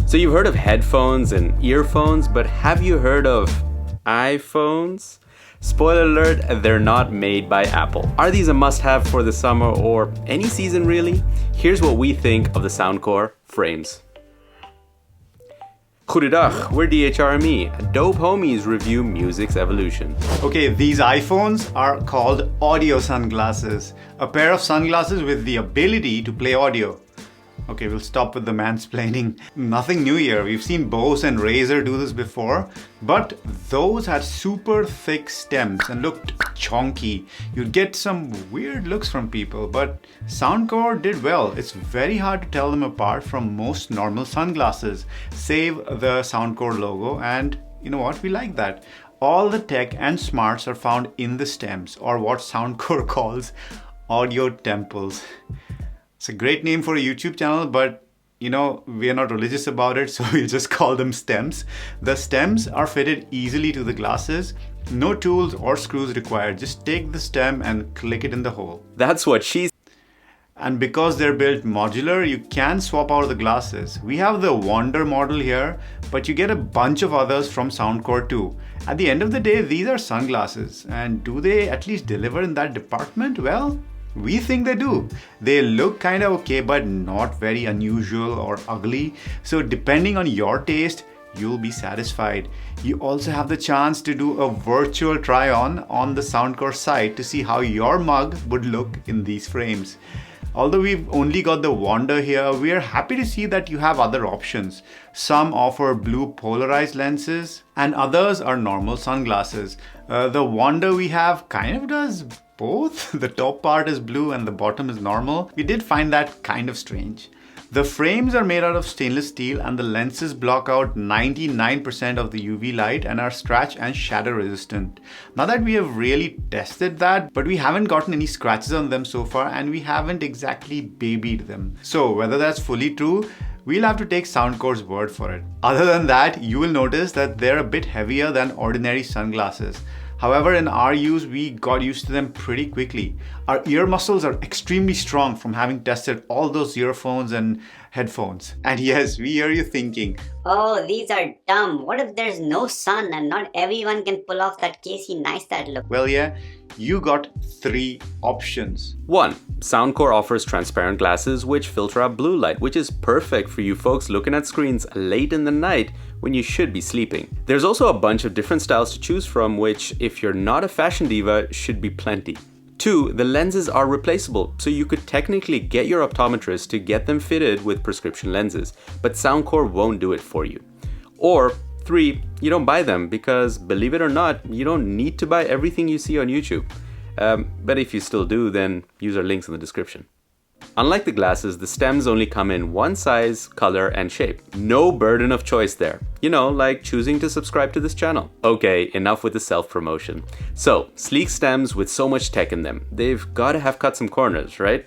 So you've heard of headphones and earphones, but have you heard of iPhones? Spoiler alert, they're not made by Apple. Are these a must-have for the summer or any season really? Here's what we think of the SoundCore Frames. Goedendag, we're DHRME. Dope homies review music's evolution. Okay, these iPhones are called audio sunglasses. A pair of sunglasses with the ability to play audio. Okay, we'll stop with the mansplaining. Nothing new here. We've seen Bose and Razer do this before, but those had super thick stems and looked chonky. You'd get some weird looks from people, but SoundCore did well. It's very hard to tell them apart from most normal sunglasses, save the SoundCore logo, and you know what? We like that. All the tech and smarts are found in the stems, or what SoundCore calls audio temples. It's a great name for a YouTube channel, but you know, we are not religious about it, so we'll just call them stems. The stems are fitted easily to the glasses. No tools or screws required. Just take the stem and click it in the hole. That's what she. And because they're built modular, you can swap out the glasses. We have the Wander model here, but you get a bunch of others from SoundCore too. At the end of the day, these are sunglasses. And do they at least deliver in that department? Well, we think they do. They look kind of okay, but not very unusual or ugly. So depending on your taste, you'll be satisfied. You also have the chance to do a virtual try-on the SoundCore site to see how your mug would look in these frames. Although we've only got the Wander here, we are happy to see that you have other options. Some offer blue polarized lenses and others are normal sunglasses. The Wander we have kind of does both. The top part is blue and the bottom is normal. We did find that kind of strange. The frames are made out of stainless steel and the lenses block out 99% of the UV light and are scratch and shatter resistant. Not that we have really tested that, but we haven't gotten any scratches on them so far and we haven't exactly babied them. So whether that's fully true, we'll have to take SoundCore's word for it. Other than that, you will notice that they're a bit heavier than ordinary sunglasses. However, in our use, we got used to them pretty quickly. Our ear muscles are extremely strong from having tested all those earphones and headphones. And yes, we hear you thinking, oh, these are dumb. What if there's no sun and not everyone can pull off that Casey Neistat look? Well, yeah, you got 3 options. 1. SoundCore offers transparent glasses which filter out blue light, which is perfect for you folks looking at screens late in the night when you should be sleeping. There's also a bunch of different styles to choose from, which, if you're not a fashion diva, should be plenty. 2. The lenses are replaceable, so you could technically get your optometrist to get them fitted with prescription lenses, but SoundCore won't do it for you. Or 3. You don't buy them because, believe it or not, you don't need to buy everything you see on YouTube. But if you still do, then use our links in the description. Unlike the glasses, the stems only come in one size, color, and shape. No burden of choice there. You know, like choosing to subscribe to this channel. Okay, enough with the self-promotion. So, sleek stems with so much tech in them. They've gotta have cut some corners, right?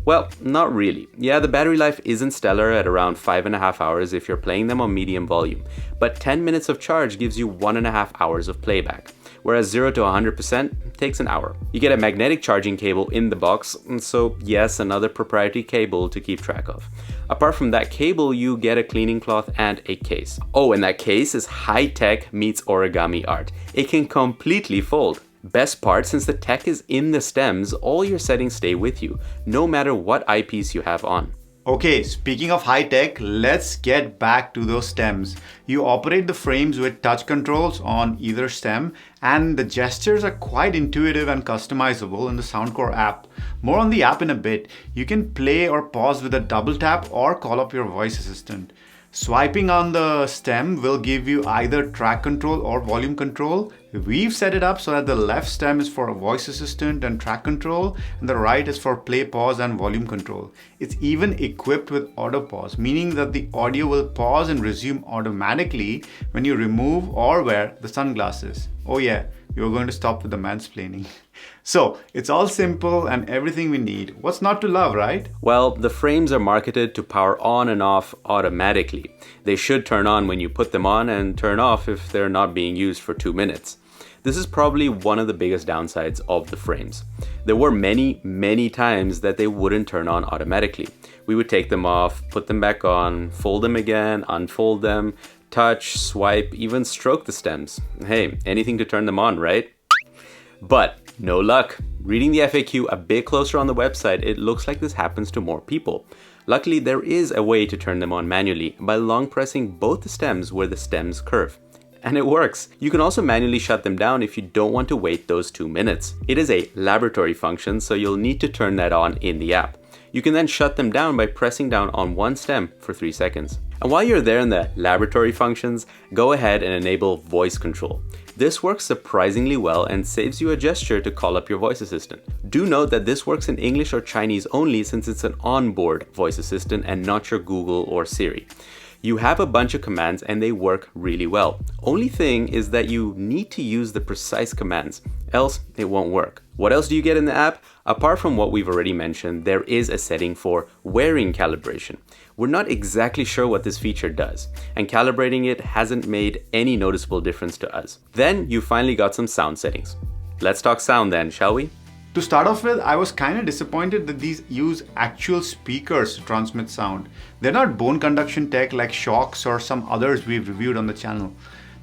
Well, not really. Yeah, the battery life isn't stellar at around 5.5 hours if you're playing them on medium volume, but 10 minutes of charge gives you 1.5 hours of playback, whereas 0 to 100% takes an hour. You get a magnetic charging cable in the box, so yes, another proprietary cable to keep track of. Apart from that cable, you get a cleaning cloth and a case. Oh, and that case is high-tech meets origami art. It can completely fold. Best part, since the tech is in the stems, all your settings stay with you, no matter what eyepiece you have on. Okay, speaking of high tech, let's get back to those stems. You operate the frames with touch controls on either stem, and the gestures are quite intuitive and customizable in the SoundCore app. More on the app in a bit. You can play or pause with a double tap or call up your voice assistant. Swiping on the stem will give you either track control or volume control. We've set it up so that the left stem is for a voice assistant and track control, and the right is for play, pause, and volume control. It's even equipped with auto pause, meaning that the audio will pause and resume automatically when you remove or wear the sunglasses. Oh yeah, you're going to stop with the mansplaining. So, it's all simple and everything we need. What's not to love, right? Well, the frames are marketed to power on and off automatically. They should turn on when you put them on and turn off if they're not being used for 2 minutes. This is probably one of the biggest downsides of the frames. There were many times that they wouldn't turn on automatically. We would take them off, put them back on, fold them again, unfold them, touch, swipe, even stroke the stems. Hey, anything to turn them on, right? But no luck. Reading the FAQ a bit closer on the website, it looks like this happens to more people. Luckily, there is a way to turn them on manually by long pressing both the stems where the stems curve. And it works. You can also manually shut them down if you don't want to wait those 2 minutes. It is a laboratory function, so you'll need to turn that on in the app. You can then shut them down by pressing down on one stem for 3 seconds. And while you're there in the laboratory functions, go ahead and enable voice control. This works surprisingly well and saves you a gesture to call up your voice assistant. Do note that this works in English or Chinese only since it's an onboard voice assistant and not your Google or Siri. You have a bunch of commands and they work really well. Only thing is that you need to use the precise commands, else it won't work. What else do you get in the app? Apart from what we've already mentioned, there is a setting for wearing calibration. We're not exactly sure what this feature does, and calibrating it hasn't made any noticeable difference to us. Then you finally got some sound settings. Let's talk sound then, shall we? To start off with, I was kind of disappointed that these use actual speakers to transmit sound. They're not bone conduction tech like Shocks or some others we've reviewed on the channel.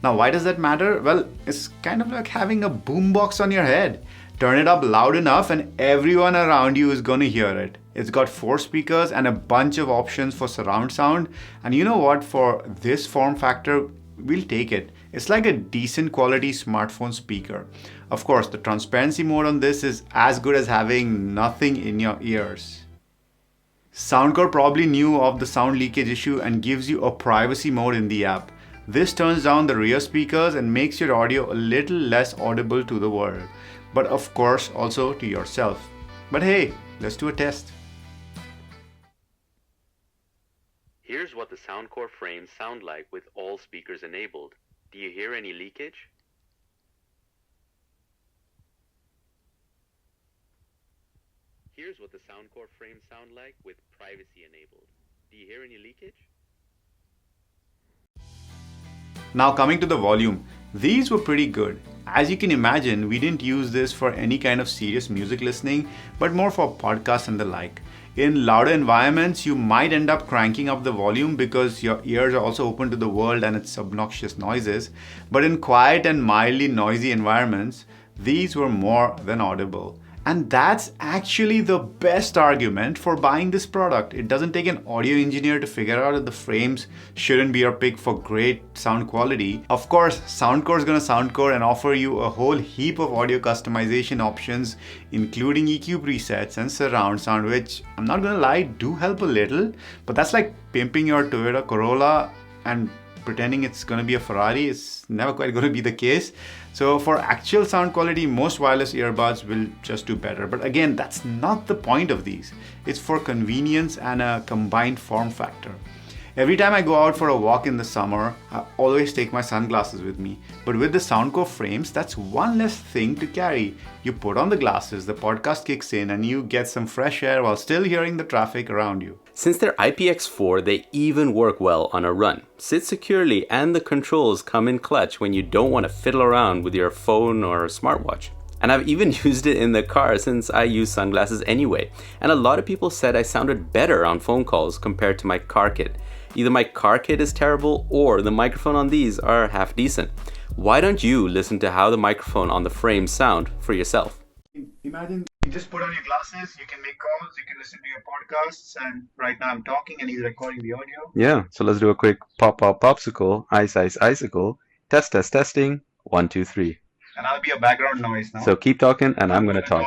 Now, why does that matter? Well, it's kind of like having a boombox on your head. Turn it up loud enough and everyone around you is gonna hear it. It's got 4 speakers and a bunch of options for surround sound. And you know what? For this form factor, we'll take it. It's like a decent quality smartphone speaker. Of course, the transparency mode on this is as good as having nothing in your ears. SoundCore probably knew of the sound leakage issue and gives you a privacy mode in the app. This turns down the rear speakers and makes your audio a little less audible to the world, but of course also to yourself. But hey, let's do a test. Here's what the SoundCore frames sound like with all speakers enabled. Do you hear any leakage? Here's what the SoundCore frames sound like with privacy enabled. Do you hear any leakage? Now coming to the volume, these were pretty good. As you can imagine, we didn't use this for any kind of serious music listening, but more for podcasts and the like. In louder environments, you might end up cranking up the volume because your ears are also open to the world and its obnoxious noises. But in quiet and mildly noisy environments, these were more than audible. And that's actually the best argument for buying this product. It doesn't take an audio engineer to figure out that the frames shouldn't be your pick for great sound quality. Of course, SoundCore is gonna SoundCore and offer you a whole heap of audio customization options, including EQ presets and surround sound, which I'm not gonna lie, do help a little, but that's like pimping your Toyota Corolla and pretending it's going to be a Ferrari. It's never quite going to be the case. So for actual sound quality, most wireless earbuds will just do better. But again, that's not the point of these. It's for convenience and a combined form factor. Every time I go out for a walk in the summer, I always take my sunglasses with me. But with the SoundCore frames, that's one less thing to carry. You put on the glasses, the podcast kicks in, and you get some fresh air while still hearing the traffic around you. Since they're IPX4, they even work well on a run. Sit securely and the controls come in clutch when you don't want to fiddle around with your phone or smartwatch. And I've even used it in the car since I use sunglasses anyway. And a lot of people said I sounded better on phone calls compared to my car kit. Either my car kit is terrible or the microphone on these are half decent. Why don't you listen to how the microphone on the frames sound for yourself? Imagine you just put on your glasses, you can make calls, you can listen to your podcasts, and right now I'm talking and he's recording the audio. Yeah, so let's do a quick popsicle, ice, icicle, testing, 1, 2, 3. And I'll be a background noise now. So keep talking and I'm gonna talk.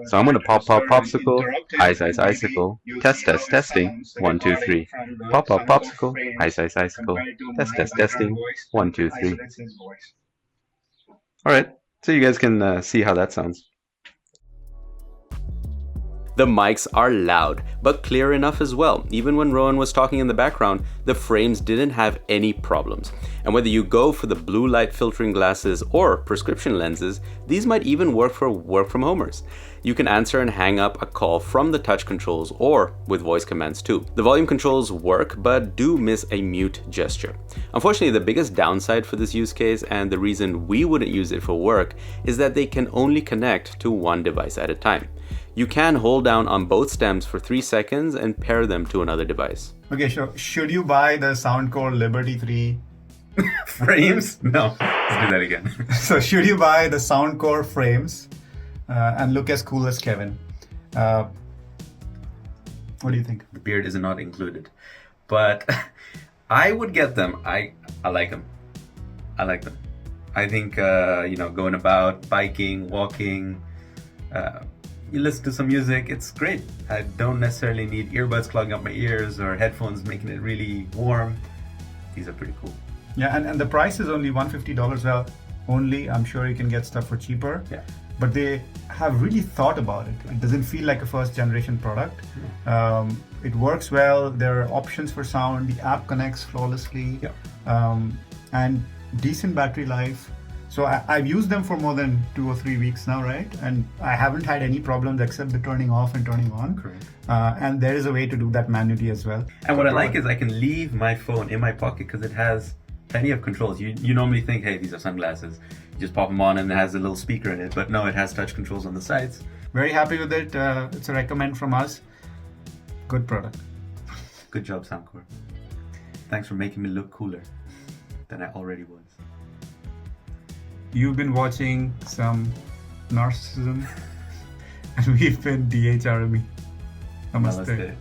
So I'm gonna popsicle, ice, icicle, testing, 1, 2, 3. Popsicle, ice, icicle, testing, 1, 2, 3. Alright, so you guys can see how that sounds. The mics are loud, but clear enough as well. Even when Rowan was talking in the background, the frames didn't have any problems. And whether you go for the blue light filtering glasses or prescription lenses, these might even work for work from homers. You can answer and hang up a call from the touch controls or with voice commands too. The volume controls work, but do miss a mute gesture. Unfortunately, the biggest downside for this use case, and the reason we wouldn't use it for work, is that they can only connect to one device at a time. You can hold down on both stems for 3 seconds and pair them to another device. Okay, so should you buy the SoundCore Liberty 3 Frames? No, let's do that again. So should you buy the SoundCore Frames and look as cool as Kevin? What do you think? The beard is not included, but I would get them. I like them. I like them. I think, going about, biking, walking, you listen to some music, it's great. I don't necessarily need earbuds clogging up my ears or headphones making it really warm. These are pretty cool. Yeah, and the price is only $150. Well, only. I'm sure you can get stuff for cheaper. Yeah. But they have really thought about it. It doesn't feel like a first generation product. It works well. There are options for sound. The app connects flawlessly. Yeah. And decent battery life. So I've used them for more than 2 or 3 weeks now, right? And I haven't had any problems except the turning off and turning on. Correct. And there is a way to do that manually as well. And what I like is I can leave my phone in my pocket because it has plenty of controls. You normally think, hey, these are sunglasses. You just pop them on and it has a little speaker in it. But no, it has touch controls on the sides. Very happy with it. It's a recommend from us. Good product. Good job, SoundCore. Thanks for making me look cooler than I already was. You've been watching some narcissism, and we've been DHRME. Namaste. Namaste.